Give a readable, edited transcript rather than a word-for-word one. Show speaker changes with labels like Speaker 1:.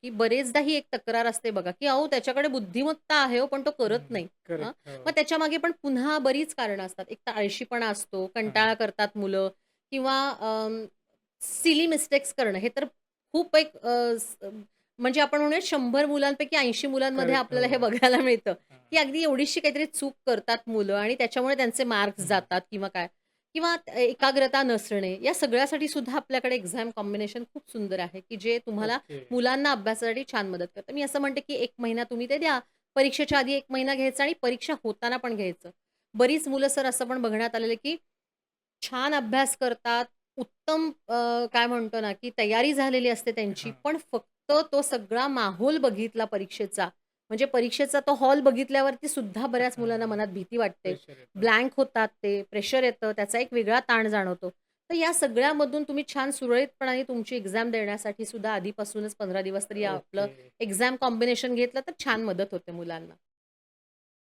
Speaker 1: की बरेचदा ही एक तक्रार असते बघा, की अहो त्याच्याकडे बुद्धिमत्ता आहे हो, पण तो
Speaker 2: हं,
Speaker 1: करत
Speaker 2: हं.
Speaker 1: नाही. हां,
Speaker 2: करेक्ट.
Speaker 1: मग
Speaker 2: हो.
Speaker 1: त्याच्यामागे पण पुन्हा बरीच कारणं असतात. एक तर आळशीपणा असतो,
Speaker 2: हां.
Speaker 1: कंटाळा करतात मुलं किंवा सिली मिस्टेक्स करणं हे तर खूप एक म्हणजे आपण म्हणूया 100 मुलांपैकी 80 मुलांमध्ये
Speaker 2: करेक्ट.
Speaker 1: आपल्याला
Speaker 2: हो,
Speaker 1: हे
Speaker 2: हो.
Speaker 1: बघायला मिळतं, की
Speaker 2: हां.
Speaker 1: अगदी एवढीशी काहीतरी चूक करतात मुलं आणि त्याच्यामुळे त्यांचे मार्क्स
Speaker 2: हं.
Speaker 1: जातात किंवा काय किंवा एकाग्रता नसणे, या सगळ्यासाठी सुद्धा आपल्याकडे एक्झाम कॉम्बिनेशन खूप सुंदर आहे, की जे तुम्हाला
Speaker 2: ओके.
Speaker 1: मुलांना अभ्यासासाठी छान मदत करतं. मी असं म्हणते, की 1 महिना तुम्ही ते द्या. परीक्षेच्या आधी 1 महिना घ्यायचा आणि परीक्षा होताना पण घ्यायचं. बरीच मुलं सर असं पण बघण्यात आलेलं आहे, की छान अभ्यास करतात, उत्तम काय म्हणतो ना, की तयारी झालेली असते त्यांची,
Speaker 2: हां.
Speaker 1: पण फक्त तो सगळा माहोल बघितला परीक्षेचा, म्हणजे परीक्षेचा तो हॉल बघितल्यावरती सुद्धा बऱ्याच मुलांना
Speaker 2: हां.
Speaker 1: मनात भीती वाटते.
Speaker 2: प्रेशर येतं.
Speaker 1: ब्लँक होतात ते, प्रेशर येतं, त्याचा एक वेगळा ताण जाणवतो. तर या सगळ्यामधून तुम्ही छान सुरळीतपणाने तुमची एक्झाम देण्यासाठी सुद्धा आधीपासूनच 15 दिवस तरी आपलं
Speaker 2: ओके.
Speaker 1: एक्झाम कॉम्बिनेशन घेतलं तर छान मदत होते मुलांना.